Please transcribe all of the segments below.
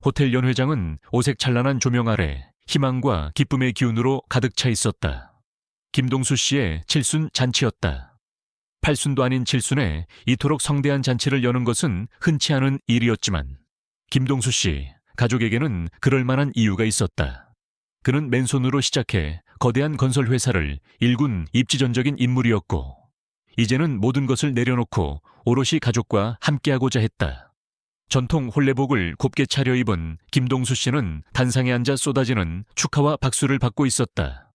호텔 연회장은 오색 찬란한 조명 아래 희망과 기쁨의 기운으로 가득 차 있었다. 김동수 씨의 칠순 잔치였다. 팔순도 아닌 칠순에 이토록 성대한 잔치를 여는 것은 흔치 않은 일이었지만 김동수 씨 가족에게는 그럴 만한 이유가 있었다. 그는 맨손으로 시작해 거대한 건설 회사를 일군 입지전적인 인물이었고 이제는 모든 것을 내려놓고 오롯이 가족과 함께하고자 했다. 전통 홀레복을 곱게 차려입은 김동수 씨는 단상에 앉아 쏟아지는 축하와 박수를 받고 있었다.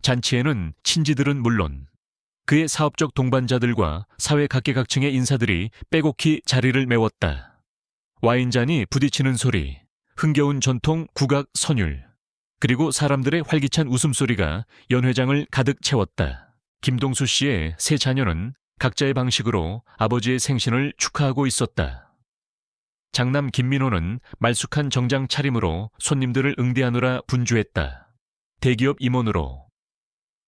잔치에는 친지들은 물론 그의 사업적 동반자들과 사회 각계각층의 인사들이 빼곡히 자리를 메웠다. 와인잔이 부딪히는 소리, 흥겨운 전통 국악 선율, 그리고 사람들의 활기찬 웃음소리가 연회장을 가득 채웠다. 김동수 씨의 세 자녀는 각자의 방식으로 아버지의 생신을 축하하고 있었다. 장남 김민호는 말쑥한 정장 차림으로 손님들을 응대하느라 분주했다. 대기업 임원으로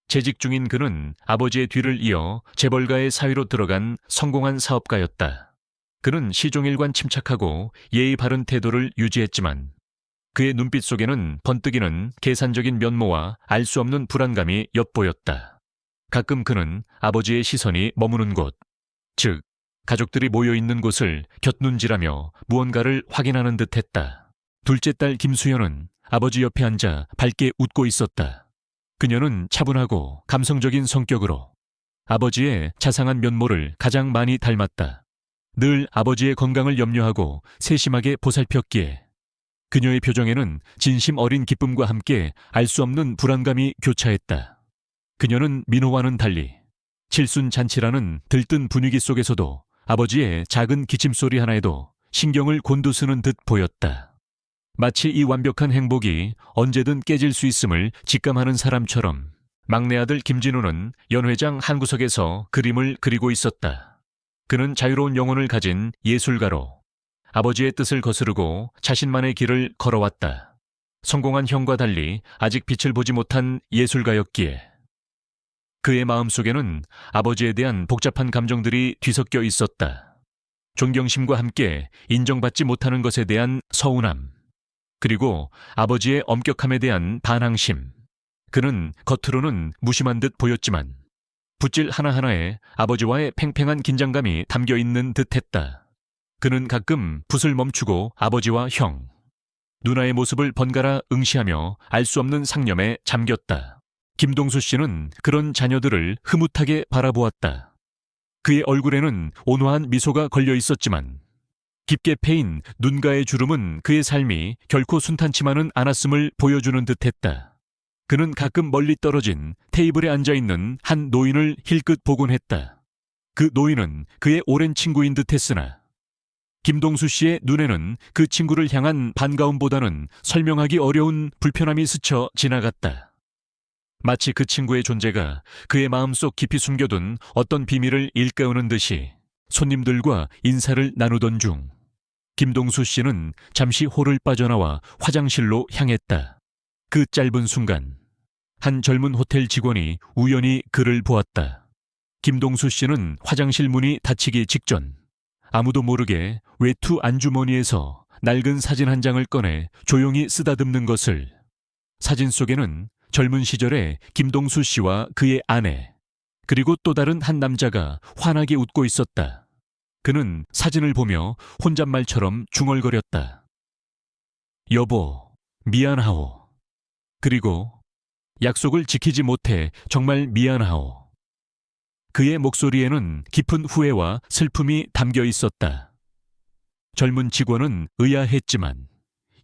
재직 중인 그는 아버지의 뒤를 이어 재벌가의 사위로 들어간 성공한 사업가였다. 그는 시종일관 침착하고 예의 바른 태도를 유지했지만 그의 눈빛 속에는 번뜩이는 계산적인 면모와 알 수 없는 불안감이 엿보였다. 가끔 그는 아버지의 시선이 머무는 곳, 즉 가족들이 모여있는 곳을 곁눈질하며 무언가를 확인하는 듯했다. 둘째 딸 김수연은 아버지 옆에 앉아 밝게 웃고 있었다. 그녀는 차분하고 감성적인 성격으로 아버지의 자상한 면모를 가장 많이 닮았다. 늘 아버지의 건강을 염려하고 세심하게 보살폈기에 그녀의 표정에는 진심 어린 기쁨과 함께 알 수 없는 불안감이 교차했다. 그녀는 민호와는 달리 칠순 잔치라는 들뜬 분위기 속에서도 아버지의 작은 기침소리 하나에도 신경을 곤두쓰는 듯 보였다. 마치 이 완벽한 행복이 언제든 깨질 수 있음을 직감하는 사람처럼 막내 아들 김진우는 연회장 한 구석에서 그림을 그리고 있었다. 그는 자유로운 영혼을 가진 예술가로 아버지의 뜻을 거스르고 자신만의 길을 걸어왔다. 성공한 형과 달리 아직 빛을 보지 못한 예술가였기에 그의 마음속에는 아버지에 대한 복잡한 감정들이 뒤섞여 있었다. 존경심과 함께 인정받지 못하는 것에 대한 서운함, 그리고 아버지의 엄격함에 대한 반항심. 그는 겉으로는 무심한 듯 보였지만 붓질 하나하나에 아버지와의 팽팽한 긴장감이 담겨 있는 듯했다. 그는 가끔 붓을 멈추고 아버지와 형, 누나의 모습을 번갈아 응시하며 알 수 없는 상념에 잠겼다. 김동수 씨는 그런 자녀들을 흐뭇하게 바라보았다. 그의 얼굴에는 온화한 미소가 걸려 있었지만 깊게 패인 눈가의 주름은 그의 삶이 결코 순탄치만은 않았음을 보여주는 듯했다. 그는 가끔 멀리 떨어진 테이블에 앉아있는 한 노인을 힐끗 보곤 했다. 그 노인은 그의 오랜 친구인 듯했으나 김동수 씨의 눈에는 그 친구를 향한 반가움보다는 설명하기 어려운 불편함이 스쳐 지나갔다. 마치 그 친구의 존재가 그의 마음속 깊이 숨겨둔 어떤 비밀을 일깨우는 듯이 손님들과 인사를 나누던 중 김동수 씨는 잠시 홀을 빠져나와 화장실로 향했다. 그 짧은 순간 한 젊은 호텔 직원이 우연히 그를 보았다. 김동수 씨는 화장실 문이 닫히기 직전 아무도 모르게 외투 안주머니에서 낡은 사진 한 장을 꺼내 조용히 쓰다듬는 것을, 사진 속에는 젊은 시절의 김동수 씨와 그의 아내, 그리고 또 다른 한 남자가 환하게 웃고 있었다. 그는 사진을 보며 혼잣말처럼 중얼거렸다. 여보, 미안하오. 그리고 약속을 지키지 못해 정말 미안하오. 그의 목소리에는 깊은 후회와 슬픔이 담겨 있었다. 젊은 직원은 의아했지만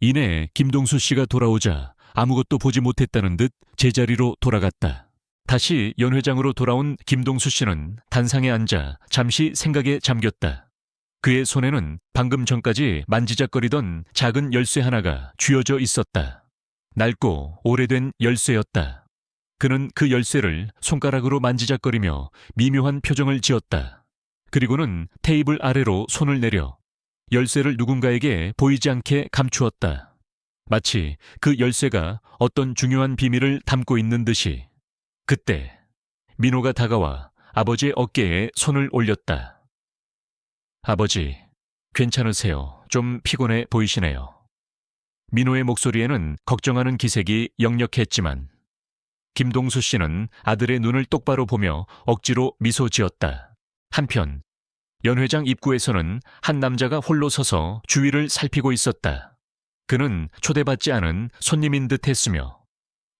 이내 김동수 씨가 돌아오자 아무것도 보지 못했다는 듯 제자리로 돌아갔다. 다시 연회장으로 돌아온 김동수 씨는 단상에 앉아 잠시 생각에 잠겼다. 그의 손에는 방금 전까지 만지작거리던 작은 열쇠 하나가 쥐어져 있었다. 낡고 오래된 열쇠였다. 그는 그 열쇠를 손가락으로 만지작거리며 미묘한 표정을 지었다. 그리고는 테이블 아래로 손을 내려 열쇠를 누군가에게 보이지 않게 감추었다. 마치 그 열쇠가 어떤 중요한 비밀을 담고 있는 듯이. 그때 민호가 다가와 아버지의 어깨에 손을 올렸다. 아버지, 괜찮으세요? 좀 피곤해 보이시네요. 민호의 목소리에는 걱정하는 기색이 역력했지만 김동수 씨는 아들의 눈을 똑바로 보며 억지로 미소 지었다. 한편 연회장 입구에서는 한 남자가 홀로 서서 주위를 살피고 있었다. 그는 초대받지 않은 손님인 듯 했으며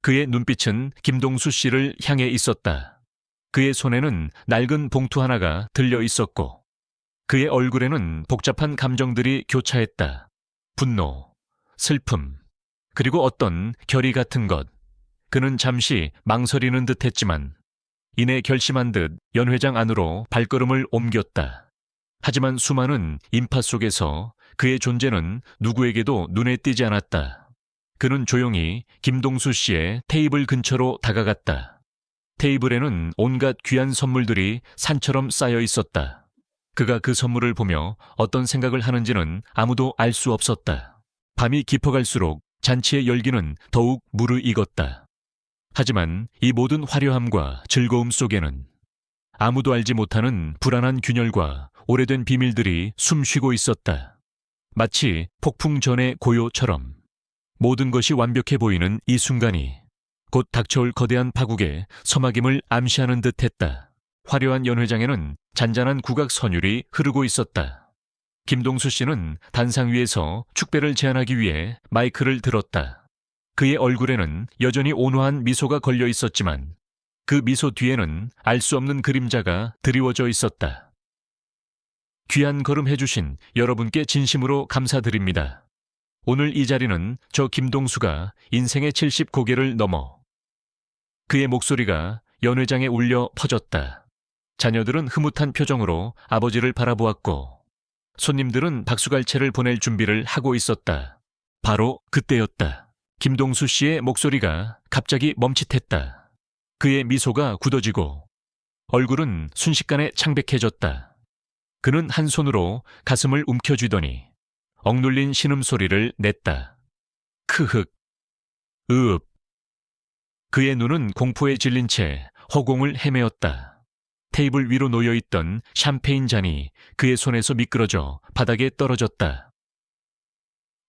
그의 눈빛은 김동수 씨를 향해 있었다. 그의 손에는 낡은 봉투 하나가 들려 있었고 그의 얼굴에는 복잡한 감정들이 교차했다. 분노, 슬픔, 그리고 어떤 결의 같은 것. 그는 잠시 망설이는 듯 했지만 이내 결심한 듯 연회장 안으로 발걸음을 옮겼다. 하지만 수많은 인파 속에서 그의 존재는 누구에게도 눈에 띄지 않았다. 그는 조용히 김동수 씨의 테이블 근처로 다가갔다. 테이블에는 온갖 귀한 선물들이 산처럼 쌓여 있었다. 그가 그 선물을 보며 어떤 생각을 하는지는 아무도 알 수 없었다. 밤이 깊어갈수록 잔치의 열기는 더욱 무르익었다. 하지만 이 모든 화려함과 즐거움 속에는 아무도 알지 못하는 불안한 균열과 오래된 비밀들이 숨쉬고 있었다. 마치 폭풍 전의 고요처럼 모든 것이 완벽해 보이는 이 순간이 곧 닥쳐올 거대한 파국의 서막임을 암시하는 듯했다. 화려한 연회장에는 잔잔한 국악 선율이 흐르고 있었다. 김동수 씨는 단상 위에서 축배를 제안하기 위해 마이크를 들었다. 그의 얼굴에는 여전히 온화한 미소가 걸려 있었지만 그 미소 뒤에는 알 수 없는 그림자가 드리워져 있었다. 귀한 걸음 해주신 여러분께 진심으로 감사드립니다. 오늘 이 자리는 저 김동수가 인생의 70고개를 넘어. 그의 목소리가 연회장에 울려 퍼졌다. 자녀들은 흐뭇한 표정으로 아버지를 바라보았고 손님들은 박수갈채를 보낼 준비를 하고 있었다. 바로 그때였다. 김동수 씨의 목소리가 갑자기 멈칫했다. 그의 미소가 굳어지고 얼굴은 순식간에 창백해졌다. 그는 한 손으로 가슴을 움켜쥐더니 억눌린 신음소리를 냈다. 크흑, 으읍. 그의 눈은 공포에 질린 채 허공을 헤매었다. 테이블 위로 놓여있던 샴페인 잔이 그의 손에서 미끄러져 바닥에 떨어졌다.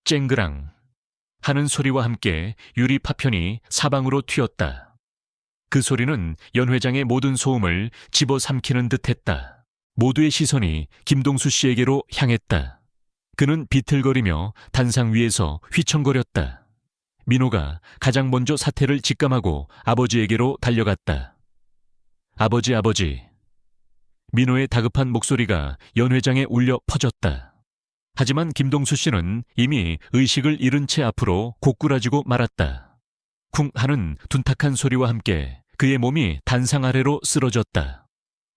쨍그랑 하는 소리와 함께 유리 파편이 사방으로 튀었다. 그 소리는 연회장의 모든 소음을 집어삼키는 듯했다. 모두의 시선이 김동수 씨에게로 향했다. 그는 비틀거리며 단상 위에서 휘청거렸다. 민호가 가장 먼저 사태를 직감하고 아버지에게로 달려갔다. 아버지, 아버지. 민호의 다급한 목소리가 연회장에 울려 퍼졌다. 하지만 김동수 씨는 이미 의식을 잃은 채 앞으로 고꾸라지고 말았다. 쿵 하는 둔탁한 소리와 함께 그의 몸이 단상 아래로 쓰러졌다.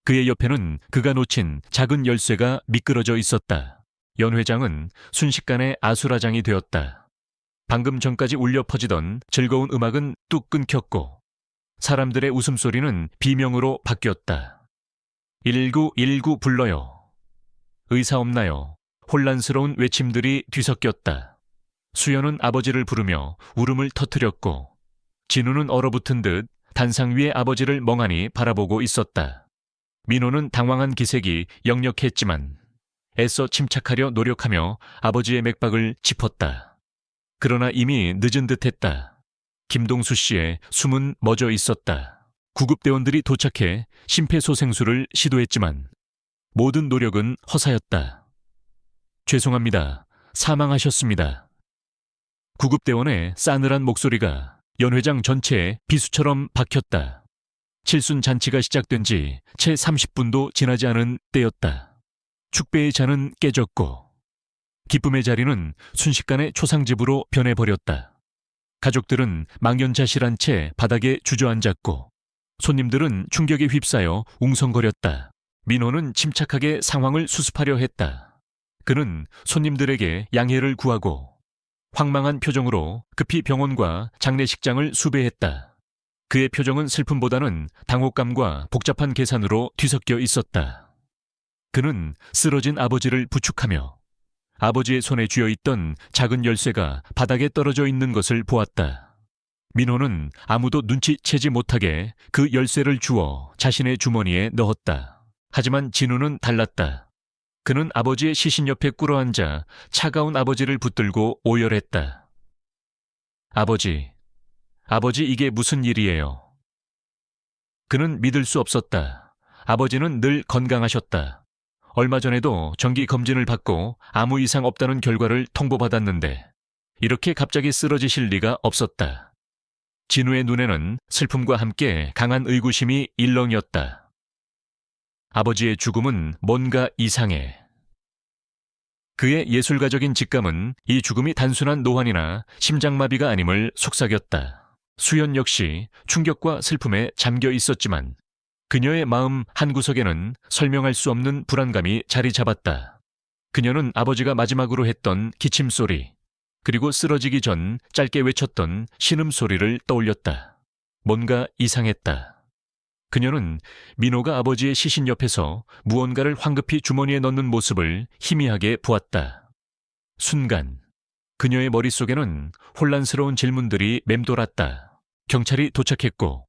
그의 옆에는 그가 놓친 작은 열쇠가 미끄러져 있었다. 연회장은 순식간에 아수라장이 되었다. 방금 전까지 울려 퍼지던 즐거운 음악은 뚝 끊겼고 사람들의 웃음소리는 비명으로 바뀌었다. 1919 불러요. 의사 없나요? 혼란스러운 외침들이 뒤섞였다. 수연은 아버지를 부르며 울음을 터뜨렸고 진우는 얼어붙은 듯 단상 위에 아버지를 멍하니 바라보고 있었다. 민호는 당황한 기색이 역력했지만 애써 침착하려 노력하며 아버지의 맥박을 짚었다. 그러나 이미 늦은 듯했다. 김동수 씨의 숨은 멎어 있었다. 구급대원들이 도착해 심폐소생술을 시도했지만 모든 노력은 허사였다. 죄송합니다. 사망하셨습니다. 구급대원의 싸늘한 목소리가 연회장 전체에 비수처럼 박혔다. 칠순 잔치가 시작된 지 채 30분도 지나지 않은 때였다. 축배의 잔은 깨졌고 기쁨의 자리는 순식간에 초상집으로 변해버렸다. 가족들은 망연자실한 채 바닥에 주저앉았고 손님들은 충격에 휩싸여 웅성거렸다. 민호는 침착하게 상황을 수습하려 했다. 그는 손님들에게 양해를 구하고 황망한 표정으로 급히 병원과 장례식장을 수배했다. 그의 표정은 슬픔보다는 당혹감과 복잡한 계산으로 뒤섞여 있었다. 그는 쓰러진 아버지를 부축하며 아버지의 손에 쥐어있던 작은 열쇠가 바닥에 떨어져 있는 것을 보았다. 민호는 아무도 눈치채지 못하게 그 열쇠를 주워 자신의 주머니에 넣었다. 하지만 진우는 달랐다. 그는 아버지의 시신 옆에 꿇어앉아 차가운 아버지를 붙들고 오열했다. 아버지, 아버지 이게 무슨 일이에요? 그는 믿을 수 없었다. 아버지는 늘 건강하셨다. 얼마 전에도 정기 검진을 받고 아무 이상 없다는 결과를 통보받았는데 이렇게 갑자기 쓰러지실 리가 없었다. 진우의 눈에는 슬픔과 함께 강한 의구심이 일렁이었다. 아버지의 죽음은 뭔가 이상해. 그의 예술가적인 직감은 이 죽음이 단순한 노환이나 심장마비가 아님을 속삭였다. 수연 역시 충격과 슬픔에 잠겨 있었지만 그녀의 마음 한구석에는 설명할 수 없는 불안감이 자리 잡았다. 그녀는 아버지가 마지막으로 했던 기침소리, 그리고 쓰러지기 전 짧게 외쳤던 신음소리를 떠올렸다. 뭔가 이상했다. 그녀는 민호가 아버지의 시신 옆에서 무언가를 황급히 주머니에 넣는 모습을 희미하게 보았다. 순간 그녀의 머릿속에는 혼란스러운 질문들이 맴돌았다. 경찰이 도착했고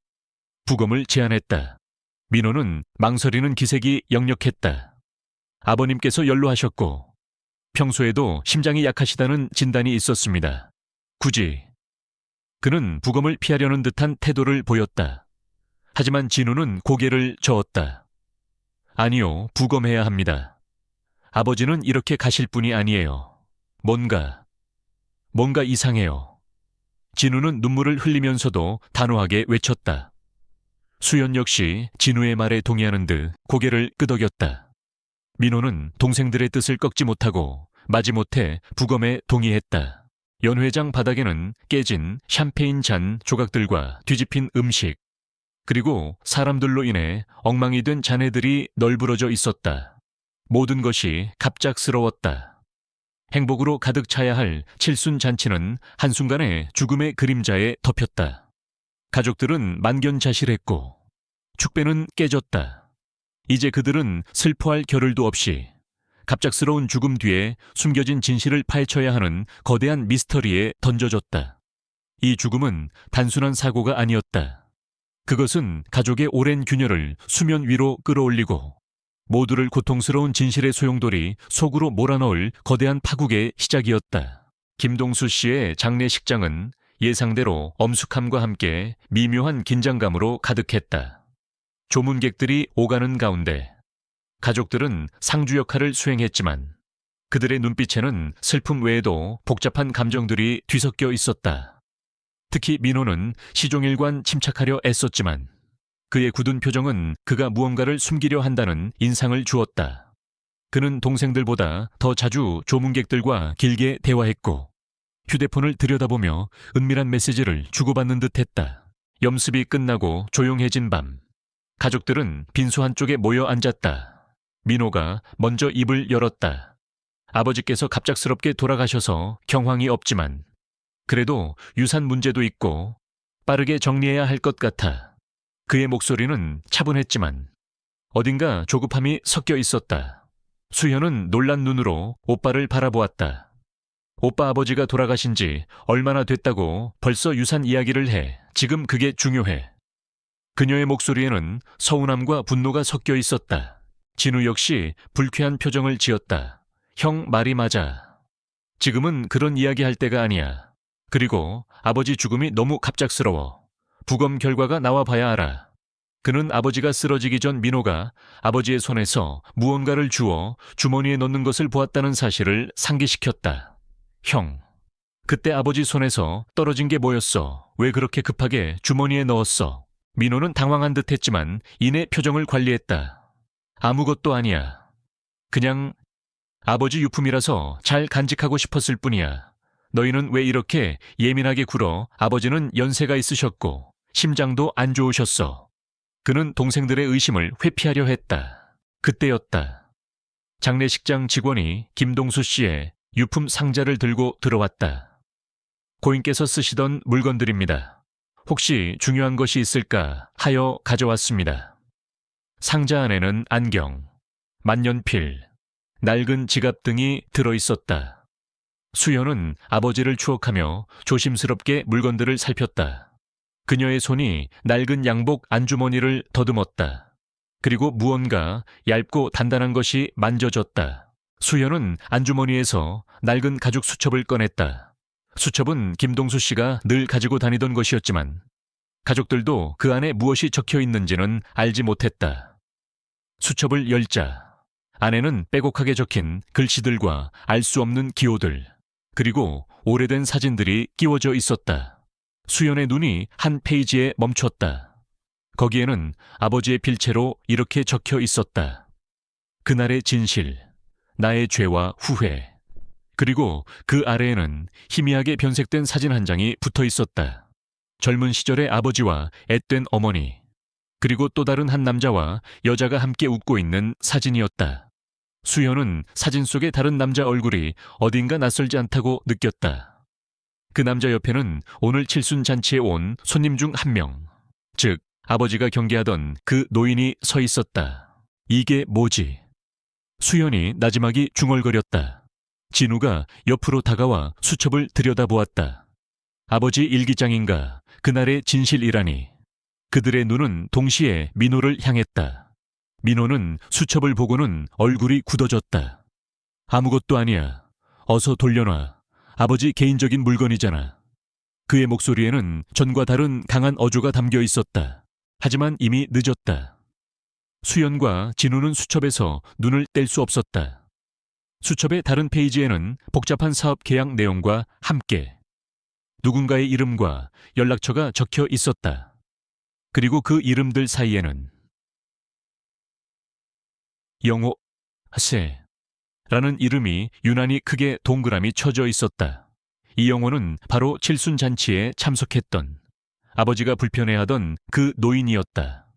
부검을 제안했다. 민호는 망설이는 기색이 역력했다. 아버님께서 연로하셨고 평소에도 심장이 약하시다는 진단이 있었습니다. 굳이 그는 부검을 피하려는 듯한 태도를 보였다. 하지만 진우는 고개를 저었다. 아니요, 부검해야 합니다. 아버지는 이렇게 가실 분이 아니에요. 뭔가 이상해요. 진우는 눈물을 흘리면서도 단호하게 외쳤다. 수연 역시 진우의 말에 동의하는 듯 고개를 끄덕였다. 민호는 동생들의 뜻을 꺾지 못하고 마지못해 부검에 동의했다. 연회장 바닥에는 깨진 샴페인 잔 조각들과 뒤집힌 음식, 그리고 사람들로 인해 엉망이 된 잔해들이 널브러져 있었다. 모든 것이 갑작스러웠다. 행복으로 가득 차야 할 칠순 잔치는 한순간에 죽음의 그림자에 덮였다. 가족들은 만견자실했고 축배는 깨졌다. 이제 그들은 슬퍼할 겨를도 없이 갑작스러운 죽음 뒤에 숨겨진 진실을 파헤쳐야 하는 거대한 미스터리에 던져졌다. 이 죽음은 단순한 사고가 아니었다. 그것은 가족의 오랜 균열을 수면 위로 끌어올리고 모두를 고통스러운 진실의 소용돌이 속으로 몰아넣을 거대한 파국의 시작이었다. 김동수 씨의 장례식장은 예상대로 엄숙함과 함께 미묘한 긴장감으로 가득했다. 조문객들이 오가는 가운데 가족들은 상주 역할을 수행했지만 그들의 눈빛에는 슬픔 외에도 복잡한 감정들이 뒤섞여 있었다. 특히 민호는 시종일관 침착하려 애썼지만 그의 굳은 표정은 그가 무언가를 숨기려 한다는 인상을 주었다. 그는 동생들보다 더 자주 조문객들과 길게 대화했고 휴대폰을 들여다보며 은밀한 메시지를 주고받는 듯했다. 염습이 끝나고 조용해진 밤, 가족들은 빈소 한쪽에 모여 앉았다. 민호가 먼저 입을 열었다. 아버지께서 갑작스럽게 돌아가셔서 경황이 없지만 그래도 유산 문제도 있고 빠르게 정리해야 할 것 같아. 그의 목소리는 차분했지만 어딘가 조급함이 섞여 있었다. 수현은 놀란 눈으로 오빠를 바라보았다. 오빠 아버지가 돌아가신 지 얼마나 됐다고 벌써 유산 이야기를 해. 지금 그게 중요해. 그녀의 목소리에는 서운함과 분노가 섞여 있었다. 진우 역시 불쾌한 표정을 지었다. 형 말이 맞아. 지금은 그런 이야기 할 때가 아니야. 그리고 아버지 죽음이 너무 갑작스러워. 부검 결과가 나와 봐야 알아. 그는 아버지가 쓰러지기 전 민호가 아버지의 손에서 무언가를 주워 주머니에 넣는 것을 보았다는 사실을 상기시켰다. 형, 그때 아버지 손에서 떨어진 게 뭐였어? 왜 그렇게 급하게 주머니에 넣었어? 민호는 당황한 듯 했지만 이내 표정을 관리했다. 아무것도 아니야. 그냥 아버지 유품이라서 잘 간직하고 싶었을 뿐이야. 너희는 왜 이렇게 예민하게 굴어? 아버지는 연세가 있으셨고 심장도 안 좋으셨어. 그는 동생들의 의심을 회피하려 했다. 그때였다. 장례식장 직원이 김동수 씨의 유품 상자를 들고 들어왔다. 고인께서 쓰시던 물건들입니다. 혹시 중요한 것이 있을까 하여 가져왔습니다. 상자 안에는 안경, 만년필, 낡은 지갑 등이 들어있었다. 수연은 아버지를 추억하며 조심스럽게 물건들을 살폈다. 그녀의 손이 낡은 양복 안주머니를 더듬었다. 그리고 무언가 얇고 단단한 것이 만져졌다. 수연은 안주머니에서 낡은 가죽 수첩을 꺼냈다. 수첩은 김동수 씨가 늘 가지고 다니던 것이었지만 가족들도 그 안에 무엇이 적혀 있는지는 알지 못했다. 수첩을 열자 안에는 빼곡하게 적힌 글씨들과 알 수 없는 기호들, 그리고 오래된 사진들이 끼워져 있었다. 수연의 눈이 한 페이지에 멈췄다. 거기에는 아버지의 필체로 이렇게 적혀 있었다. 그날의 진실, 나의 죄와 후회. 그리고 그 아래에는 희미하게 변색된 사진 한 장이 붙어 있었다. 젊은 시절의 아버지와 앳된 어머니, 그리고 또 다른 한 남자와 여자가 함께 웃고 있는 사진이었다. 수연은 사진 속의 다른 남자 얼굴이 어딘가 낯설지 않다고 느꼈다. 그 남자 옆에는 오늘 칠순 잔치에 온 손님 중 한 명, 즉 아버지가 경계하던 그 노인이 서 있었다. 이게 뭐지? 수연이 나지막이 중얼거렸다. 진우가 옆으로 다가와 수첩을 들여다보았다. 아버지 일기장인가 그날의 진실이라니. 그들의 눈은 동시에 민호를 향했다. 민호는 수첩을 보고는 얼굴이 굳어졌다. 아무것도 아니야. 어서 돌려놔. 아버지 개인적인 물건이잖아. 그의 목소리에는 전과 다른 강한 어조가 담겨 있었다. 하지만 이미 늦었다. 수연과 진우는 수첩에서 눈을 뗄 수 없었다. 수첩의 다른 페이지에는 복잡한 사업 계약 내용과 함께 누군가의 이름과 연락처가 적혀 있었다. 그리고 그 이름들 사이에는 영호, 세라는 이름이 유난히 크게 동그라미 쳐져 있었다. 이 영호는 바로 칠순잔치에 참석했던 아버지가 불편해하던 그 노인이었다.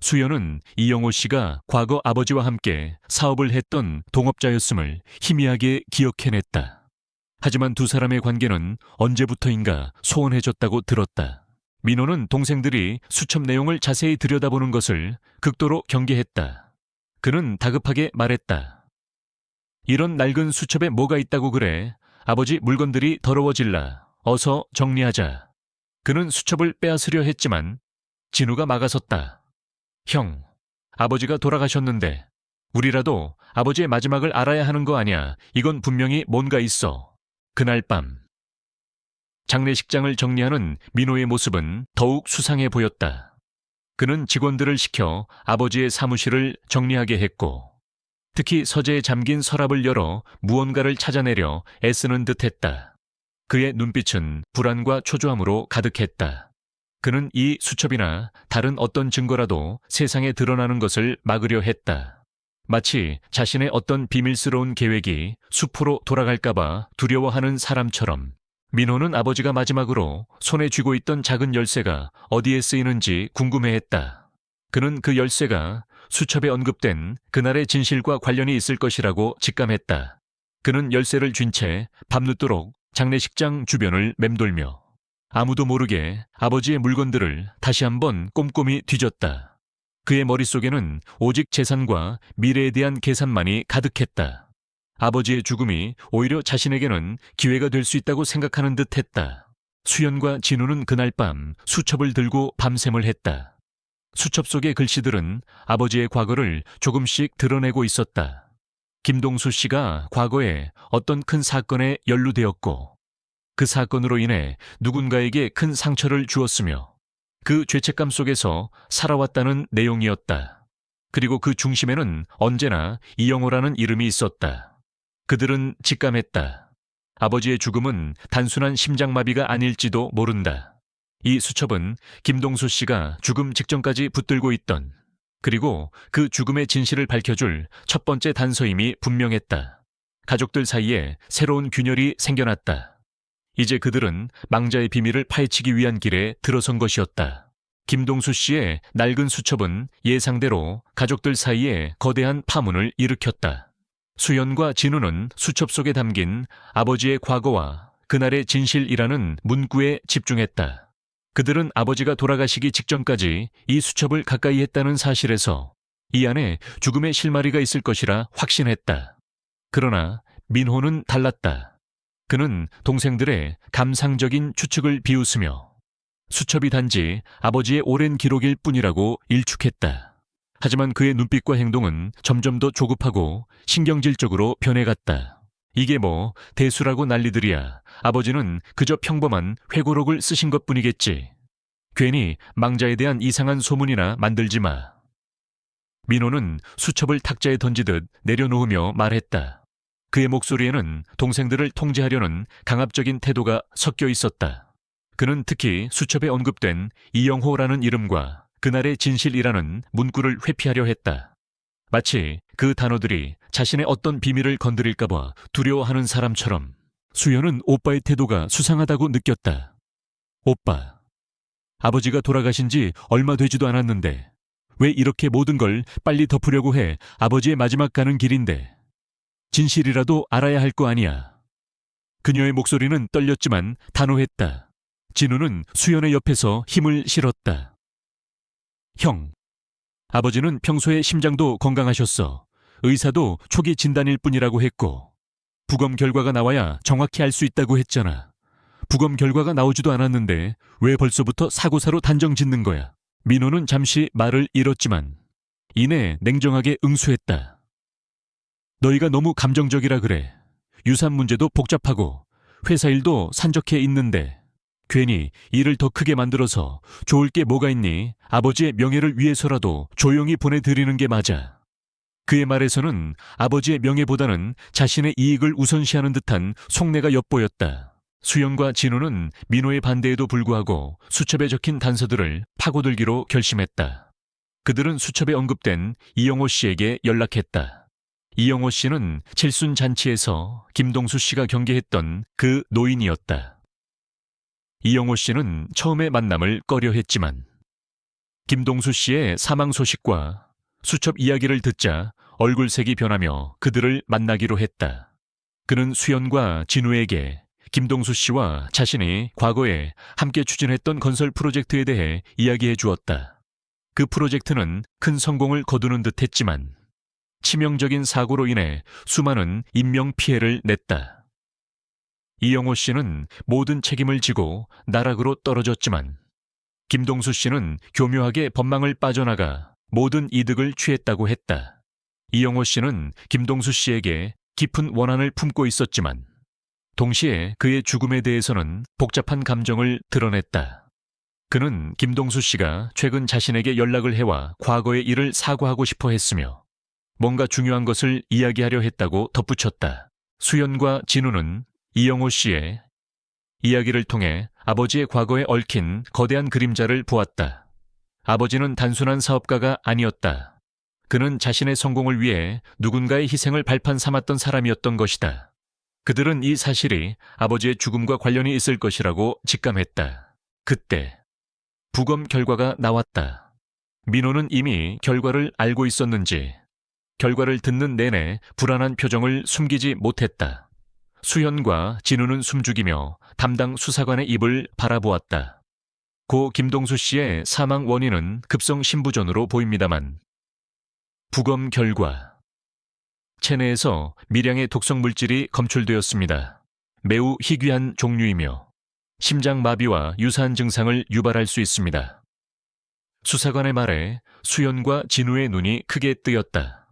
수연은 이영호 씨가 과거 아버지와 함께 사업을 했던 동업자였음을 희미하게 기억해냈다. 하지만 두 사람의 관계는 언제부터인가 소원해졌다고 들었다. 민호는 동생들이 수첩 내용을 자세히 들여다보는 것을 극도로 경계했다. 그는 다급하게 말했다. 이런 낡은 수첩에 뭐가 있다고 그래? 아버지 물건들이 더러워질라. 어서 정리하자. 그는 수첩을 빼앗으려 했지만 진우가 막아섰다. 형, 아버지가 돌아가셨는데 우리라도 아버지의 마지막을 알아야 하는 거 아냐. 이건 분명히 뭔가 있어. 그날 밤 장례식장을 정리하는 민호의 모습은 더욱 수상해 보였다. 그는 직원들을 시켜 아버지의 사무실을 정리하게 했고 특히 서재에 잠긴 서랍을 열어 무언가를 찾아내려 애쓰는 듯했다. 그의 눈빛은 불안과 초조함으로 가득했다. 그는 이 수첩이나 다른 어떤 증거라도 세상에 드러나는 것을 막으려 했다. 마치 자신의 어떤 비밀스러운 계획이 수포로 돌아갈까봐 두려워하는 사람처럼. 민호는 아버지가 마지막으로 손에 쥐고 있던 작은 열쇠가 어디에 쓰이는지 궁금해했다. 그는 그 열쇠가 수첩에 언급된 그날의 진실과 관련이 있을 것이라고 직감했다. 그는 열쇠를 쥔 채 밤늦도록 장례식장 주변을 맴돌며 아무도 모르게 아버지의 물건들을 다시 한번 꼼꼼히 뒤졌다. 그의 머릿속에는 오직 재산과 미래에 대한 계산만이 가득했다. 아버지의 죽음이 오히려 자신에게는 기회가 될 수 있다고 생각하는 듯했다. 수연과 진우는 그날 밤 수첩을 들고 밤샘을 했다. 수첩 속의 글씨들은 아버지의 과거를 조금씩 드러내고 있었다. 김동수 씨가 과거에 어떤 큰 사건에 연루되었고 그 사건으로 인해 누군가에게 큰 상처를 주었으며 그 죄책감 속에서 살아왔다는 내용이었다. 그리고 그 중심에는 언제나 이영호라는 이름이 있었다. 그들은 직감했다. 아버지의 죽음은 단순한 심장마비가 아닐지도 모른다. 이 수첩은 김동수 씨가 죽음 직전까지 붙들고 있던 그리고 그 죽음의 진실을 밝혀줄 첫 번째 단서임이 분명했다. 가족들 사이에 새로운 균열이 생겨났다. 이제 그들은 망자의 비밀을 파헤치기 위한 길에 들어선 것이었다. 김동수 씨의 낡은 수첩은 예상대로 가족들 사이에 거대한 파문을 일으켰다. 수연과 진우는 수첩 속에 담긴 아버지의 과거와 그날의 진실이라는 문구에 집중했다. 그들은 아버지가 돌아가시기 직전까지 이 수첩을 가까이 했다는 사실에서 이 안에 죽음의 실마리가 있을 것이라 확신했다. 그러나 민호는 달랐다. 그는 동생들의 감상적인 추측을 비웃으며 수첩이 단지 아버지의 오랜 기록일 뿐이라고 일축했다. 하지만 그의 눈빛과 행동은 점점 더 조급하고 신경질적으로 변해갔다. 이게 뭐 대수라고 난리들이야. 아버지는 그저 평범한 회고록을 쓰신 것뿐이겠지. 괜히 망자에 대한 이상한 소문이나 만들지 마. 민호는 수첩을 탁자에 던지듯 내려놓으며 말했다. 그의 목소리에는 동생들을 통제하려는 강압적인 태도가 섞여 있었다. 그는 특히 수첩에 언급된 이영호라는 이름과 그날의 진실이라는 문구를 회피하려 했다. 마치 그 단어들이 자신의 어떤 비밀을 건드릴까봐 두려워하는 사람처럼. 수연은 오빠의 태도가 수상하다고 느꼈다. 오빠, 아버지가 돌아가신 지 얼마 되지도 않았는데 왜 이렇게 모든 걸 빨리 덮으려고 해? 아버지의 마지막 가는 길인데. 진실이라도 알아야 할 거 아니야. 그녀의 목소리는 떨렸지만 단호했다. 진우는 수연의 옆에서 힘을 실었다. 형, 아버지는 평소에 심장도 건강하셨어. 의사도 초기 진단일 뿐이라고 했고 부검 결과가 나와야 정확히 알 수 있다고 했잖아. 부검 결과가 나오지도 않았는데 왜 벌써부터 사고사로 단정 짓는 거야? 민호는 잠시 말을 잃었지만 이내 냉정하게 응수했다. 너희가 너무 감정적이라 그래. 유산 문제도 복잡하고 회사 일도 산적해 있는데 괜히 일을 더 크게 만들어서 좋을 게 뭐가 있니? 아버지의 명예를 위해서라도 조용히 보내드리는 게 맞아. 그의 말에서는 아버지의 명예보다는 자신의 이익을 우선시하는 듯한 속내가 엿보였다. 수연과 진우는 민호의 반대에도 불구하고 수첩에 적힌 단서들을 파고들기로 결심했다. 그들은 수첩에 언급된 이영호 씨에게 연락했다. 이영호 씨는 칠순 잔치에서 김동수 씨가 경계했던 그 노인이었다. 이영호 씨는 처음에 만남을 꺼려했지만 김동수 씨의 사망 소식과 수첩 이야기를 듣자 얼굴색이 변하며 그들을 만나기로 했다. 그는 수연과 진우에게 김동수 씨와 자신이 과거에 함께 추진했던 건설 프로젝트에 대해 이야기해 주었다. 그 프로젝트는 큰 성공을 거두는 듯 했지만 치명적인 사고로 인해 수많은 인명 피해를 냈다. 이영호 씨는 모든 책임을 지고 나락으로 떨어졌지만 김동수 씨는 교묘하게 법망을 빠져나가 모든 이득을 취했다고 했다. 이영호 씨는 김동수 씨에게 깊은 원한을 품고 있었지만 동시에 그의 죽음에 대해서는 복잡한 감정을 드러냈다. 그는 김동수 씨가 최근 자신에게 연락을 해와 과거의 일을 사과하고 싶어 했으며 뭔가 중요한 것을 이야기하려 했다고 덧붙였다. 수연과 진우는 이영호 씨의 이야기를 통해 아버지의 과거에 얽힌 거대한 그림자를 보았다. 아버지는 단순한 사업가가 아니었다. 그는 자신의 성공을 위해 누군가의 희생을 발판 삼았던 사람이었던 것이다. 그들은 이 사실이 아버지의 죽음과 관련이 있을 것이라고 직감했다. 그때 부검 결과가 나왔다. 민호는 이미 결과를 알고 있었는지 결과를 듣는 내내 불안한 표정을 숨기지 못했다. 수현과 진우는 숨죽이며 담당 수사관의 입을 바라보았다. 고 김동수 씨의 사망 원인은 급성 심부전으로 보입니다만 부검 결과 체내에서 미량의 독성 물질이 검출되었습니다. 매우 희귀한 종류이며 심장 마비와 유사한 증상을 유발할 수 있습니다. 수사관의 말에 수연과 진우의 눈이 크게 뜨였다.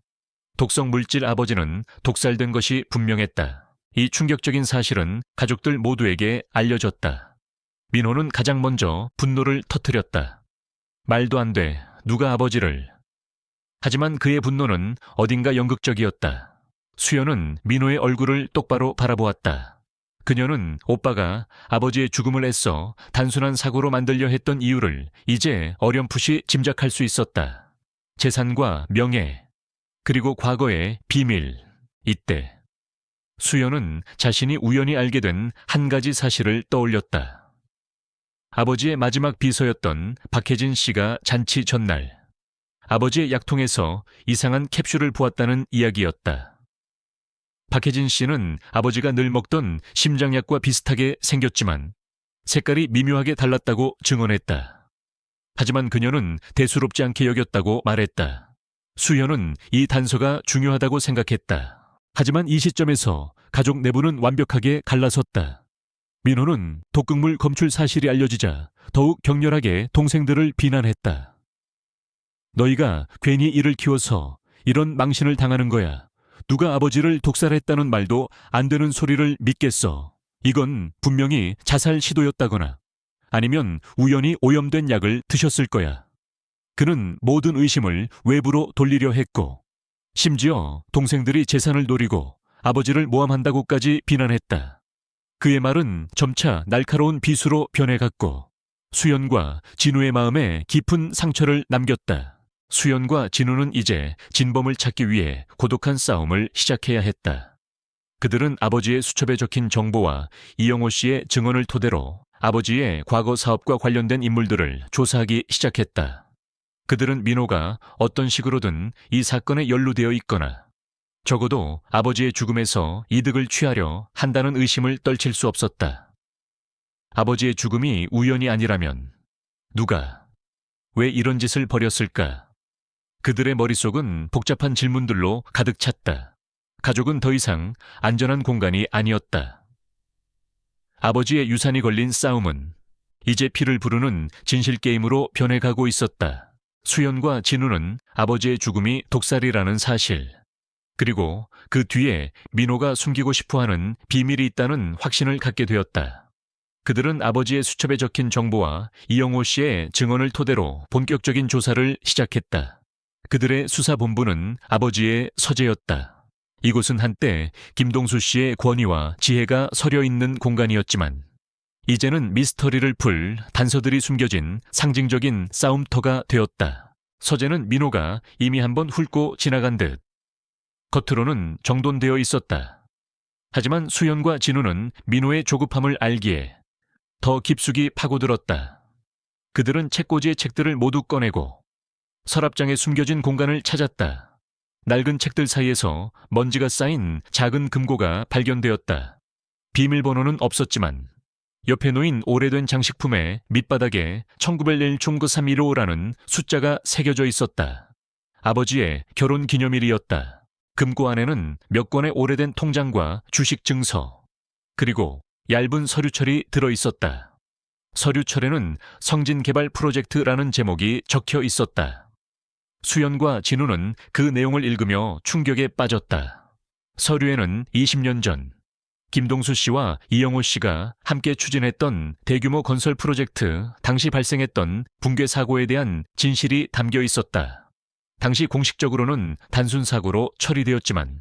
독성 물질 아버지는 독살된 것이 분명했다. 이 충격적인 사실은 가족들 모두에게 알려졌다. 민호는 가장 먼저 분노를 터뜨렸다. 말도 안 돼. 누가 아버지를. 하지만 그의 분노는 어딘가 연극적이었다. 수연은 민호의 얼굴을 똑바로 바라보았다. 그녀는 오빠가 아버지의 죽음을 애써 단순한 사고로 만들려 했던 이유를 이제 어렴풋이 짐작할 수 있었다. 재산과 명예, 그리고 과거의 비밀. 이때 수연은 자신이 우연히 알게 된 한 가지 사실을 떠올렸다. 아버지의 마지막 비서였던 박혜진 씨가 잔치 전날 아버지의 약통에서 이상한 캡슐을 보았다는 이야기였다. 박혜진 씨는 아버지가 늘 먹던 심장약과 비슷하게 생겼지만 색깔이 미묘하게 달랐다고 증언했다. 하지만 그녀는 대수롭지 않게 여겼다고 말했다. 수연은 이 단서가 중요하다고 생각했다. 하지만 이 시점에서 가족 내부는 완벽하게 갈라섰다. 민호는 독극물 검출 사실이 알려지자 더욱 격렬하게 동생들을 비난했다. 너희가 괜히 이를 키워서 이런 망신을 당하는 거야. 누가 아버지를 독살했다는 말도 안 되는 소리를 믿겠어. 이건 분명히 자살 시도였다거나 아니면 우연히 오염된 약을 드셨을 거야. 그는 모든 의심을 외부로 돌리려 했고 심지어 동생들이 재산을 노리고 아버지를 모함한다고까지 비난했다. 그의 말은 점차 날카로운 비수로 변해갔고 수연과 진우의 마음에 깊은 상처를 남겼다. 수연과 진우는 이제 진범을 찾기 위해 고독한 싸움을 시작해야 했다. 그들은 아버지의 수첩에 적힌 정보와 이영호 씨의 증언을 토대로 아버지의 과거 사업과 관련된 인물들을 조사하기 시작했다. 그들은 민호가 어떤 식으로든 이 사건에 연루되어 있거나 적어도 아버지의 죽음에서 이득을 취하려 한다는 의심을 떨칠 수 없었다. 아버지의 죽음이 우연이 아니라면 누가, 왜 이런 짓을 벌였을까? 그들의 머릿속은 복잡한 질문들로 가득 찼다. 가족은 더 이상 안전한 공간이 아니었다. 아버지의 유산이 걸린 싸움은 이제 피를 부르는 진실게임으로 변해가고 있었다. 수연과 진우는 아버지의 죽음이 독살이라는 사실, 그리고 그 뒤에 민호가 숨기고 싶어하는 비밀이 있다는 확신을 갖게 되었다. 그들은 아버지의 수첩에 적힌 정보와 이영호 씨의 증언을 토대로 본격적인 조사를 시작했다. 그들의 수사본부는 아버지의 서재였다. 이곳은 한때 김동수 씨의 권위와 지혜가 서려 있는 공간이었지만 이제는 미스터리를 풀 단서들이 숨겨진 상징적인 싸움터가 되었다. 서재는 민호가 이미 한번 훑고 지나간 듯 겉으로는 정돈되어 있었다. 하지만 수연과 진우는 민호의 조급함을 알기에 더 깊숙이 파고들었다. 그들은 책꽂이의 책들을 모두 꺼내고 서랍장에 숨겨진 공간을 찾았다. 낡은 책들 사이에서 먼지가 쌓인 작은 금고가 발견되었다. 비밀번호는 없었지만 옆에 놓인 오래된 장식품의 밑바닥에 1901 총구 315라는 숫자가 새겨져 있었다. 아버지의 결혼 기념일이었다. 금고 안에는 몇 권의 오래된 통장과 주식 증서, 그리고 얇은 서류철이 들어있었다. 서류철에는 성진개발 프로젝트라는 제목이 적혀 있었다. 수연과 진우는 그 내용을 읽으며 충격에 빠졌다. 서류에는 20년 전 김동수 씨와 이영호 씨가 함께 추진했던 대규모 건설 프로젝트 당시 발생했던 붕괴 사고에 대한 진실이 담겨 있었다. 당시 공식적으로는 단순 사고로 처리되었지만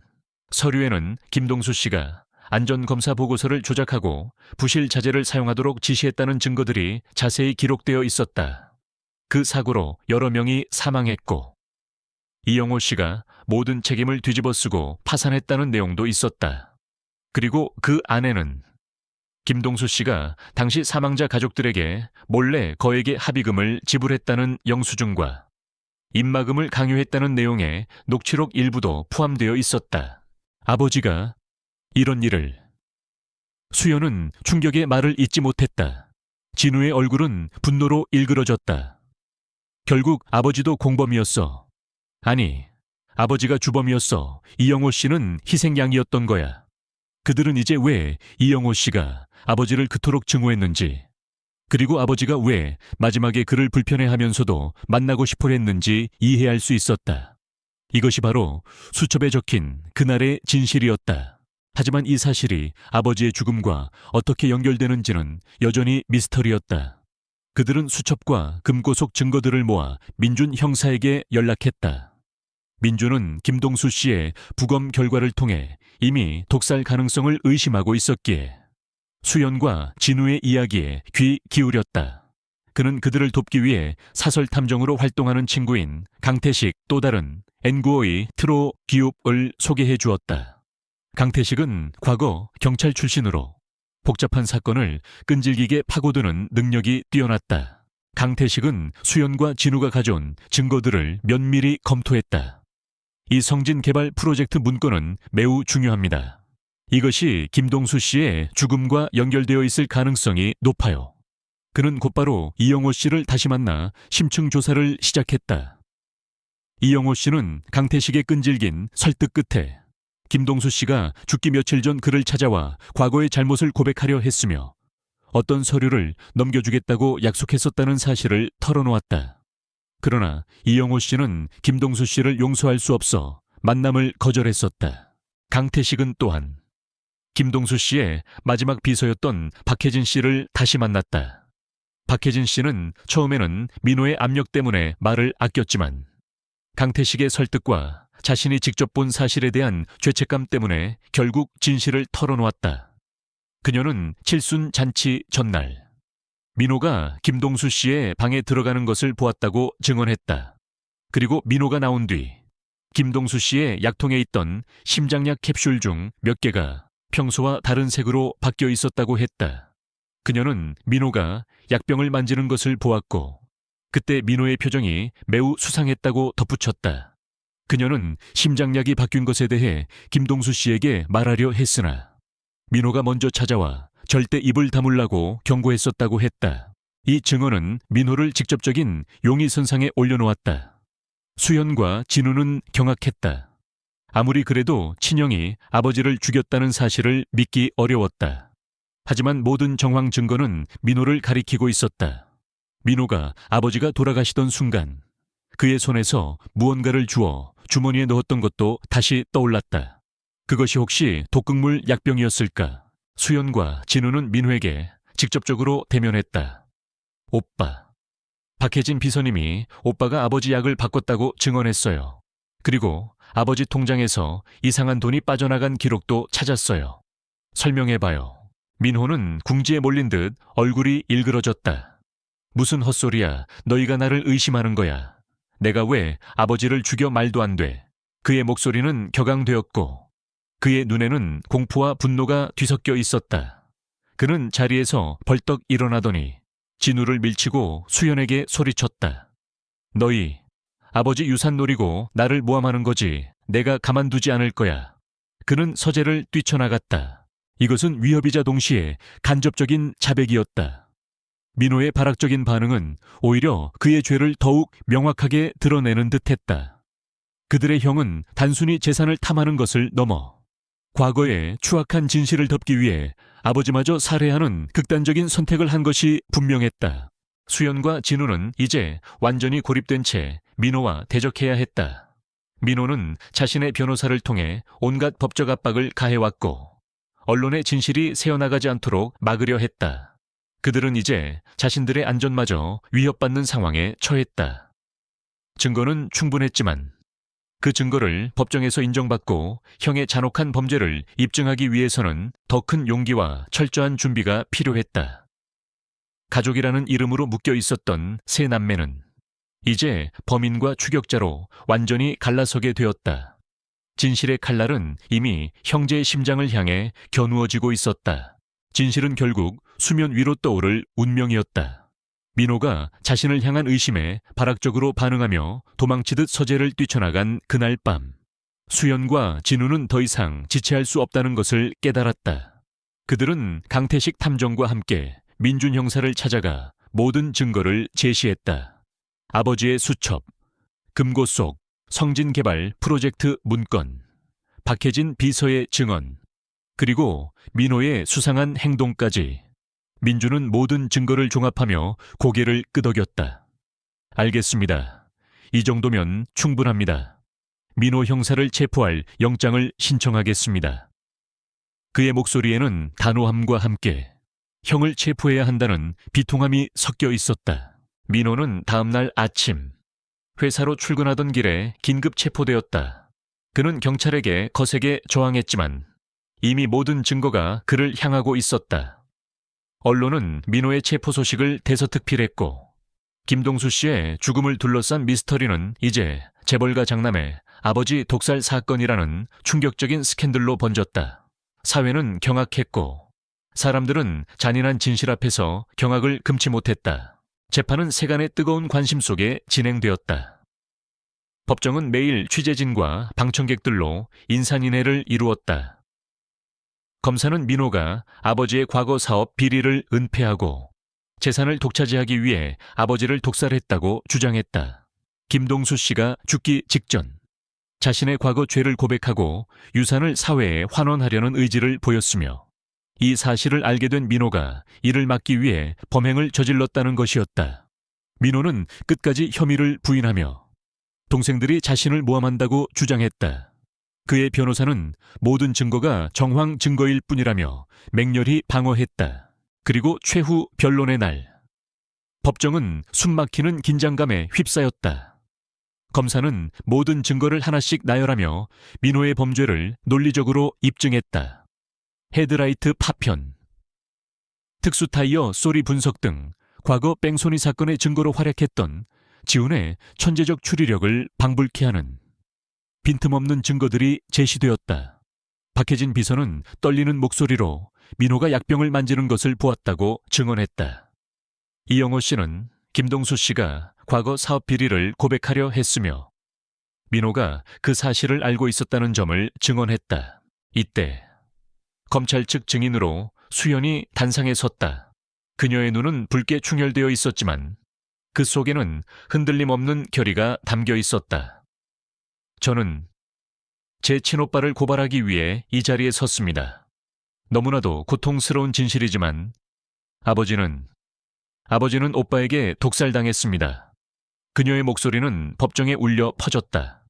서류에는 김동수 씨가 안전검사 보고서를 조작하고 부실 자재를 사용하도록 지시했다는 증거들이 자세히 기록되어 있었다. 그 사고로 여러 명이 사망했고 이영호 씨가 모든 책임을 뒤집어쓰고 파산했다는 내용도 있었다. 그리고 그 안에는 김동수 씨가 당시 사망자 가족들에게 몰래 거액의 합의금을 지불했다는 영수증과 입마금을 강요했다는 내용의 녹취록 일부도 포함되어 있었다. 아버지가 이런 일을... 수연은 충격의 말을 잇지 못했다. 진우의 얼굴은 분노로 일그러졌다. 결국 아버지도 공범이었어. 아니, 아버지가 주범이었어. 이영호 씨는 희생양이었던 거야. 그들은 이제 왜 이영호 씨가 아버지를 그토록 증오했는지, 그리고 아버지가 왜 마지막에 그를 불편해하면서도 만나고 싶어 했는지 이해할 수 있었다. 이것이 바로 수첩에 적힌 그날의 진실이었다. 하지만 이 사실이 아버지의 죽음과 어떻게 연결되는지는 여전히 미스터리였다. 그들은 수첩과 금고 속 증거들을 모아 민준 형사에게 연락했다. 민준은 김동수 씨의 부검 결과를 통해 이미 독살 가능성을 의심하고 있었기에 수연과 진우의 이야기에 귀 기울였다. 그는 그들을 돕기 위해 사설 탐정으로 활동하는 친구인 강태식, 또 다른 N95의 트로 기웁을 소개해 주었다. 강태식은 과거 경찰 출신으로 복잡한 사건을 끈질기게 파고드는 능력이 뛰어났다. 강태식은 수연과 진우가 가져온 증거들을 면밀히 검토했다. 이 성진개발 프로젝트 문건은 매우 중요합니다. 이것이 김동수 씨의 죽음과 연결되어 있을 가능성이 높아요. 그는 곧바로 이영호 씨를 다시 만나 심층 조사를 시작했다. 이영호 씨는 강태식의 끈질긴 설득 끝에 김동수 씨가 죽기 며칠 전 그를 찾아와 과거의 잘못을 고백하려 했으며 어떤 서류를 넘겨주겠다고 약속했었다는 사실을 털어놓았다. 그러나 이영호 씨는 김동수 씨를 용서할 수 없어 만남을 거절했었다. 강태식은 또한 김동수 씨의 마지막 비서였던 박혜진 씨를 다시 만났다. 박혜진 씨는 처음에는 민호의 압력 때문에 말을 아꼈지만 강태식의 설득과 자신이 직접 본 사실에 대한 죄책감 때문에 결국 진실을 털어놓았다. 그녀는 칠순 잔치 전날 민호가 김동수 씨의 방에 들어가는 것을 보았다고 증언했다. 그리고 민호가 나온 뒤 김동수 씨의 약통에 있던 심장약 캡슐 중 몇 개가 평소와 다른 색으로 바뀌어 있었다고 했다. 그녀는 민호가 약병을 만지는 것을 보았고 그때 민호의 표정이 매우 수상했다고 덧붙였다. 그녀는 심장약이 바뀐 것에 대해 김동수 씨에게 말하려 했으나 민호가 먼저 찾아와 절대 입을 다물라고 경고했었다고 했다. 이 증언은 민호를 직접적인 용의선상에 올려놓았다. 수연과 진우는 경악했다. 아무리 그래도 친형이 아버지를 죽였다는 사실을 믿기 어려웠다. 하지만 모든 정황 증거는 민호를 가리키고 있었다. 민호가 아버지가 돌아가시던 순간 그의 손에서 무언가를 주워 주머니에 넣었던 것도 다시 떠올랐다. 그것이 혹시 독극물 약병이었을까? 수연과 진우는 민호에게 직접적으로 대면했다. 오빠. 박혜진 비서님이 오빠가 아버지 약을 바꿨다고 증언했어요. 그리고 아버지 통장에서 이상한 돈이 빠져나간 기록도 찾았어요. 설명해봐요. 민호는 궁지에 몰린 듯 얼굴이 일그러졌다. 무슨 헛소리야. 너희가 나를 의심하는 거야. 내가 왜 아버지를 죽여 말도 안 돼. 그의 목소리는 격앙되었고 그의 눈에는 공포와 분노가 뒤섞여 있었다. 그는 자리에서 벌떡 일어나더니 진우를 밀치고 수연에게 소리쳤다. 너희 아버지 유산 노리고 나를 모함하는 거지. 내가 가만두지 않을 거야. 그는 서재를 뛰쳐나갔다. 이것은 위협이자 동시에 간접적인 자백이었다. 민호의 발악적인 반응은 오히려 그의 죄를 더욱 명확하게 드러내는 듯했다. 그들의 형은 단순히 재산을 탐하는 것을 넘어 과거의 추악한 진실을 덮기 위해 아버지마저 살해하는 극단적인 선택을 한 것이 분명했다. 수연과 진우는 이제 완전히 고립된 채 민호와 대적해야 했다. 민호는 자신의 변호사를 통해 온갖 법적 압박을 가해왔고 언론의 진실이 새어나가지 않도록 막으려 했다. 그들은 이제 자신들의 안전마저 위협받는 상황에 처했다. 증거는 충분했지만 그 증거를 법정에서 인정받고 형의 잔혹한 범죄를 입증하기 위해서는 더 큰 용기와 철저한 준비가 필요했다. 가족이라는 이름으로 묶여 있었던 세 남매는 이제 범인과 추격자로 완전히 갈라서게 되었다. 진실의 칼날은 이미 형제의 심장을 향해 겨누어지고 있었다. 진실은 결국 수면 위로 떠오를 운명이었다. 민호가 자신을 향한 의심에 발악적으로 반응하며 도망치듯 서재를 뛰쳐나간 그날 밤, 수연과 진우는 더 이상 지체할 수 없다는 것을 깨달았다. 그들은 강태식 탐정과 함께 민준 형사를 찾아가 모든 증거를 제시했다. 아버지의 수첩, 금고 속 성진개발 프로젝트 문건, 박혜진 비서의 증언, 그리고 민호의 수상한 행동까지. 민준은 모든 증거를 종합하며 고개를 끄덕였다. 알겠습니다. 이 정도면 충분합니다. 민호 형사를 체포할 영장을 신청하겠습니다. 그의 목소리에는 단호함과 함께 형을 체포해야 한다는 비통함이 섞여 있었다. 민호는 다음날 아침 회사로 출근하던 길에 긴급 체포되었다. 그는 경찰에게 거세게 저항했지만 이미 모든 증거가 그를 향하고 있었다. 언론은 민호의 체포 소식을 대서특필했고 김동수 씨의 죽음을 둘러싼 미스터리는 이제 재벌가 장남의 아버지 독살 사건이라는 충격적인 스캔들로 번졌다. 사회는 경악했고 사람들은 잔인한 진실 앞에서 경악을 금치 못했다. 재판은 세간의 뜨거운 관심 속에 진행되었다. 법정은 매일 취재진과 방청객들로 인산인해를 이루었다. 검사는 민호가 아버지의 과거 사업 비리를 은폐하고 재산을 독차지하기 위해 아버지를 독살했다고 주장했다. 김동수 씨가 죽기 직전 자신의 과거 죄를 고백하고 유산을 사회에 환원하려는 의지를 보였으며 이 사실을 알게 된 민호가 이를 막기 위해 범행을 저질렀다는 것이었다. 민호는 끝까지 혐의를 부인하며 동생들이 자신을 모함한다고 주장했다. 그의 변호사는 모든 증거가 정황 증거일 뿐이라며 맹렬히 방어했다. 그리고 최후 변론의 날, 법정은 숨막히는 긴장감에 휩싸였다. 검사는 모든 증거를 하나씩 나열하며 민호의 범죄를 논리적으로 입증했다. 헤드라이트 파편, 특수타이어 소리 분석 등 과거 뺑소니 사건의 증거로 활약했던 지훈의 천재적 추리력을 방불케 하는 빈틈없는 증거들이 제시되었다. 박혜진 비서는 떨리는 목소리로 민호가 약병을 만지는 것을 보았다고 증언했다. 이영호 씨는 김동수 씨가 과거 사업 비리를 고백하려 했으며 민호가 그 사실을 알고 있었다는 점을 증언했다. 이때 검찰 측 증인으로 수연이 단상에 섰다. 그녀의 눈은 붉게 충혈되어 있었지만 그 속에는 흔들림 없는 결의가 담겨 있었다. 저는 제 친오빠를 고발하기 위해 이 자리에 섰습니다. 너무나도 고통스러운 진실이지만 아버지는 오빠에게 독살당했습니다. 그녀의 목소리는 법정에 울려 퍼졌다.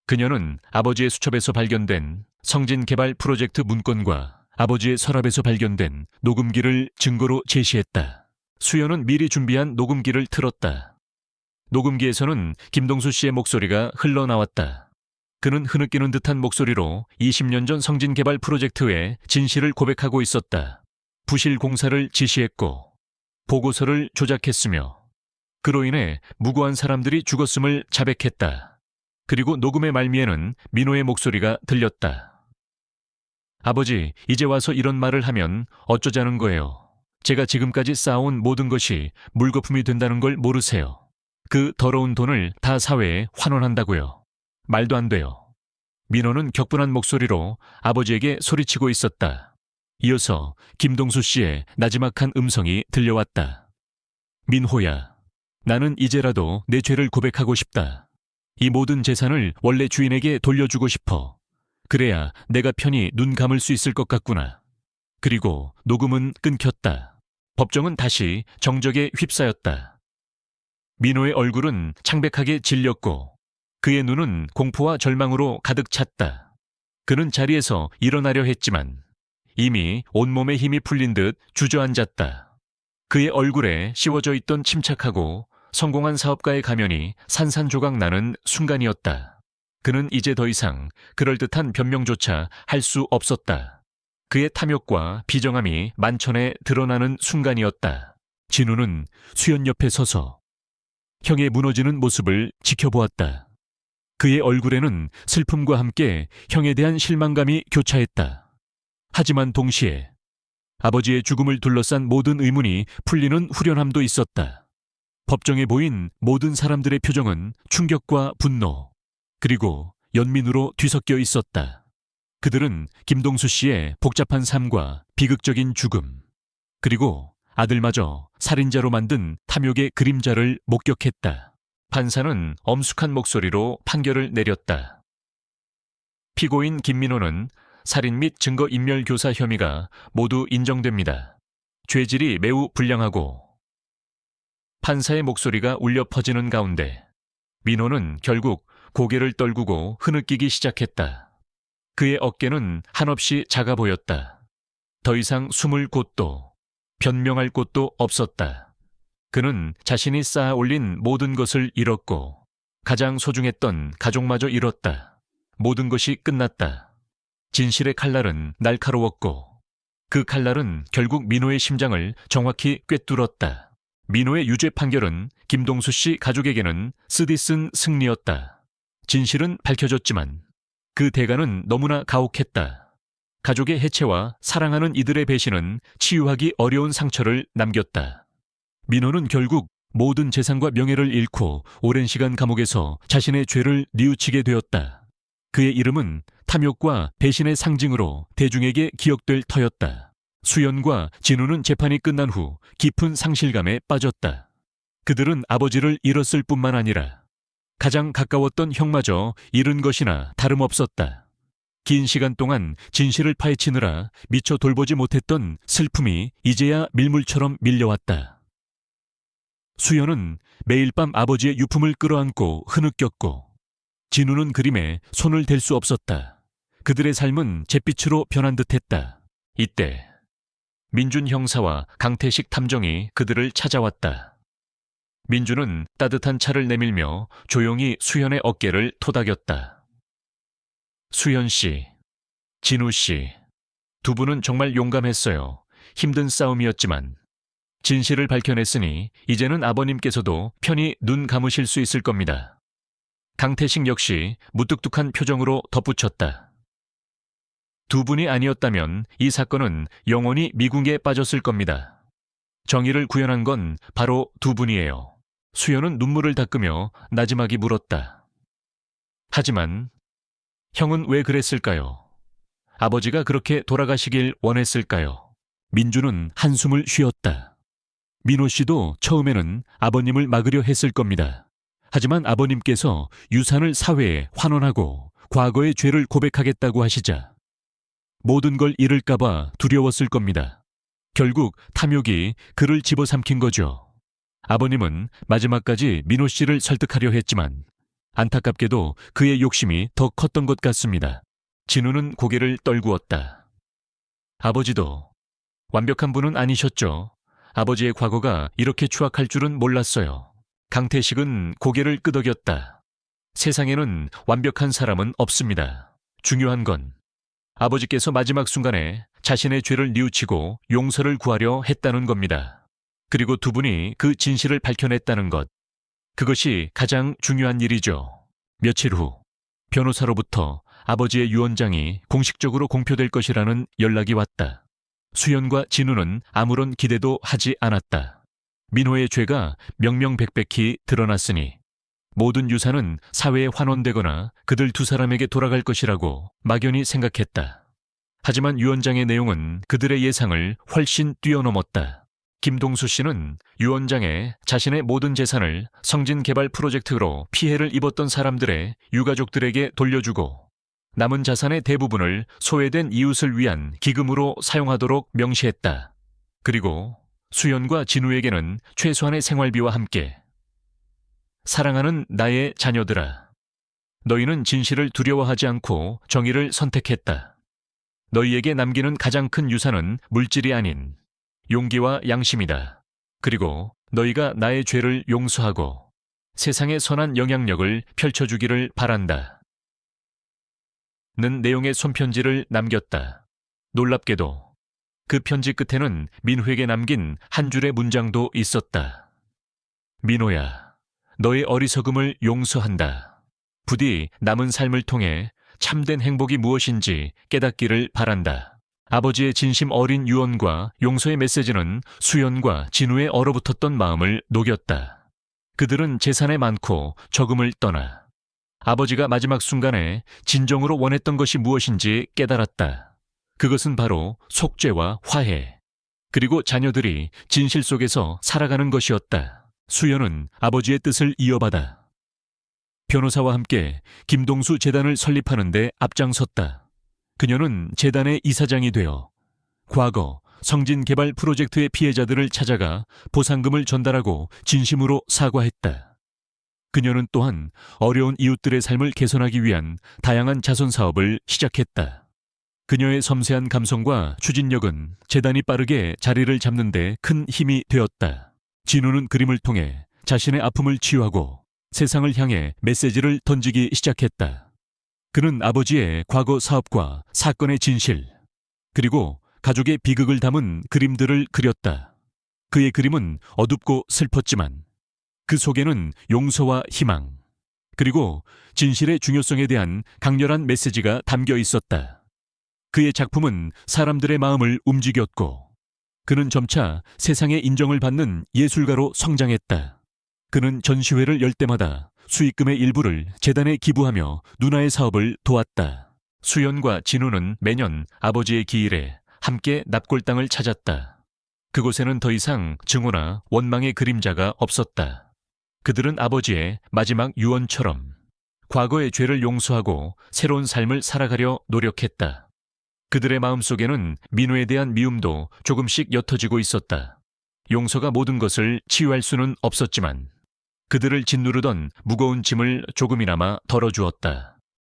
그녀는 아버지의 수첩에서 발견된 성진개발 프로젝트 문건과 아버지의 서랍에서 발견된 녹음기를 증거로 제시했다. 수연은 미리 준비한 녹음기를 틀었다. 녹음기에서는 김동수 씨의 목소리가 흘러나왔다. 그는 흐느끼는 듯한 목소리로 20년 전 성진개발 프로젝트의 진실을 고백하고 있었다. 부실 공사를 지시했고 보고서를 조작했으며 그로 인해 무고한 사람들이 죽었음을 자백했다. 그리고 녹음의 말미에는 민호의 목소리가 들렸다. 아버지, 이제 와서 이런 말을 하면 어쩌자는 거예요. 제가 지금까지 쌓아온 모든 것이 물거품이 된다는 걸 모르세요. 그 더러운 돈을 다 사회에 환원한다고요. 말도 안 돼요. 민호는 격분한 목소리로 아버지에게 소리치고 있었다. 이어서 김동수 씨의 나지막한 음성이 들려왔다. 민호야, 나는 이제라도 내 죄를 고백하고 싶다. 이 모든 재산을 원래 주인에게 돌려주고 싶어. 그래야 내가 편히 눈 감을 수 있을 것 같구나. 그리고 녹음은 끊겼다. 법정은 다시 정적에 휩싸였다. 민호의 얼굴은 창백하게 질렸고 그의 눈은 공포와 절망으로 가득 찼다. 그는 자리에서 일어나려 했지만 이미 온몸에 힘이 풀린 듯 주저앉았다. 그의 얼굴에 씌워져 있던 침착하고 성공한 사업가의 가면이 산산조각 나는 순간이었다. 그는 이제 더 이상 그럴듯한 변명조차 할 수 없었다. 그의 탐욕과 비정함이 만천에 드러나는 순간이었다. 진우는 수연 옆에 서서 형의 무너지는 모습을 지켜보았다. 그의 얼굴에는 슬픔과 함께 형에 대한 실망감이 교차했다. 하지만 동시에 아버지의 죽음을 둘러싼 모든 의문이 풀리는 후련함도 있었다. 법정에 보인 모든 사람들의 표정은 충격과 분노, 그리고 연민으로 뒤섞여 있었다. 그들은 김동수 씨의 복잡한 삶과 비극적인 죽음, 그리고 아들마저 살인자로 만든 탐욕의 그림자를 목격했다. 판사는 엄숙한 목소리로 판결을 내렸다. 피고인 김민호는 살인 및 증거인멸교사 혐의가 모두 인정됩니다. 죄질이 매우 불량하고 판사의 목소리가 울려 퍼지는 가운데 민호는 결국 고개를 떨구고 흐느끼기 시작했다. 그의 어깨는 한없이 작아 보였다. 더 이상 숨을 곳도 변명할 곳도 없었다. 그는 자신이 쌓아 올린 모든 것을 잃었고 가장 소중했던 가족마저 잃었다. 모든 것이 끝났다. 진실의 칼날은 날카로웠고 그 칼날은 결국 민호의 심장을 정확히 꿰뚫었다. 민호의 유죄 판결은 김동수 씨 가족에게는 쓰디쓴 승리였다. 진실은 밝혀졌지만 그 대가는 너무나 가혹했다. 가족의 해체와 사랑하는 이들의 배신은 치유하기 어려운 상처를 남겼다. 민호는 결국 모든 재산과 명예를 잃고 오랜 시간 감옥에서 자신의 죄를 뉘우치게 되었다. 그의 이름은 탐욕과 배신의 상징으로 대중에게 기억될 터였다. 수연과 진우는 재판이 끝난 후 깊은 상실감에 빠졌다. 그들은 아버지를 잃었을 뿐만 아니라 가장 가까웠던 형마저 잃은 것이나 다름없었다. 긴 시간 동안 진실을 파헤치느라 미처 돌보지 못했던 슬픔이 이제야 밀물처럼 밀려왔다. 수연은 매일 밤 아버지의 유품을 끌어안고 흐느꼈고 진우는 그림에 손을 댈 수 없었다. 그들의 삶은 잿빛으로 변한 듯했다. 이때 민준 형사와 강태식 탐정이 그들을 찾아왔다. 민준은 따뜻한 차를 내밀며 조용히 수현의 어깨를 토닥였다. 수현 씨, 진우 씨, 두 분은 정말 용감했어요. 힘든 싸움이었지만 진실을 밝혀냈으니 이제는 아버님께서도 편히 눈 감으실 수 있을 겁니다. 강태식 역시 무뚝뚝한 표정으로 덧붙였다. 두 분이 아니었다면 이 사건은 영원히 미궁에 빠졌을 겁니다. 정의를 구현한 건 바로 두 분이에요. 수연은 눈물을 닦으며 나지막이 물었다. 하지만 형은 왜 그랬을까요? 아버지가 그렇게 돌아가시길 원했을까요? 민주는 한숨을 쉬었다. 민호 씨도 처음에는 아버님을 막으려 했을 겁니다. 하지만 아버님께서 유산을 사회에 환원하고 과거의 죄를 고백하겠다고 하시자 모든 걸 잃을까봐 두려웠을 겁니다. 결국 탐욕이 그를 집어삼킨 거죠. 아버님은 마지막까지 민호 씨를 설득하려 했지만 안타깝게도 그의 욕심이 더 컸던 것 같습니다. 진우는 고개를 떨구었다. 아버지도 완벽한 분은 아니셨죠. 아버지의 과거가 이렇게 추악할 줄은 몰랐어요. 강태식은 고개를 끄덕였다. 세상에는 완벽한 사람은 없습니다. 중요한 건 아버지께서 마지막 순간에 자신의 죄를 뉘우치고 용서를 구하려 했다는 겁니다. 그리고 두 분이 그 진실을 밝혀냈다는 것. 그것이 가장 중요한 일이죠. 며칠 후 변호사로부터 아버지의 유언장이 공식적으로 공표될 것이라는 연락이 왔다. 수연과 진우는 아무런 기대도 하지 않았다. 민호의 죄가 명명백백히 드러났으니 모든 유산은 사회에 환원되거나 그들 두 사람에게 돌아갈 것이라고 막연히 생각했다. 하지만 유언장의 내용은 그들의 예상을 훨씬 뛰어넘었다. 김동수 씨는 유언장에 자신의 모든 재산을 성진개발 프로젝트로 피해를 입었던 사람들의 유가족들에게 돌려주고 남은 자산의 대부분을 소외된 이웃을 위한 기금으로 사용하도록 명시했다. 그리고 수연과 진우에게는 최소한의 생활비와 함께 사랑하는 나의 자녀들아, 너희는 진실을 두려워하지 않고 정의를 선택했다. 너희에게 남기는 가장 큰 유산은 물질이 아닌 용기와 양심이다. 그리고 너희가 나의 죄를 용서하고 세상에 선한 영향력을 펼쳐주기를 바란다. 는 내용의 손편지를 남겼다. 놀랍게도 그 편지 끝에는 민호에게 남긴 한 줄의 문장도 있었다. 민호야, 너의 어리석음을 용서한다. 부디 남은 삶을 통해 참된 행복이 무엇인지 깨닫기를 바란다. 아버지의 진심 어린 유언과 용서의 메시지는 수연과 진우의 얼어붙었던 마음을 녹였다. 그들은 재산에 많고 적음을 떠나 아버지가 마지막 순간에 진정으로 원했던 것이 무엇인지 깨달았다. 그것은 바로 속죄와 화해, 그리고 자녀들이 진실 속에서 살아가는 것이었다. 수연은 아버지의 뜻을 이어받아 변호사와 함께 김동수 재단을 설립하는 데 앞장섰다. 그녀는 재단의 이사장이 되어 과거 성진개발 프로젝트의 피해자들을 찾아가 보상금을 전달하고 진심으로 사과했다. 그녀는 또한 어려운 이웃들의 삶을 개선하기 위한 다양한 자선 사업을 시작했다. 그녀의 섬세한 감성과 추진력은 재단이 빠르게 자리를 잡는 데 큰 힘이 되었다. 진우는 그림을 통해 자신의 아픔을 치유하고 세상을 향해 메시지를 던지기 시작했다. 그는 아버지의 과거 사업과 사건의 진실, 그리고 가족의 비극을 담은 그림들을 그렸다. 그의 그림은 어둡고 슬펐지만 그 속에는 용서와 희망, 그리고 진실의 중요성에 대한 강렬한 메시지가 담겨 있었다. 그의 작품은 사람들의 마음을 움직였고 그는 점차 세상의 인정을 받는 예술가로 성장했다. 그는 전시회를 열 때마다 수익금의 일부를 재단에 기부하며 누나의 사업을 도왔다. 수연과 진우는 매년 아버지의 기일에 함께 납골당을 찾았다. 그곳에는 더 이상 증오나 원망의 그림자가 없었다. 그들은 아버지의 마지막 유언처럼 과거의 죄를 용서하고 새로운 삶을 살아가려 노력했다. 그들의 마음속에는 민호에 대한 미움도 조금씩 옅어지고 있었다. 용서가 모든 것을 치유할 수는 없었지만 그들을 짓누르던 무거운 짐을 조금이나마 덜어주었다.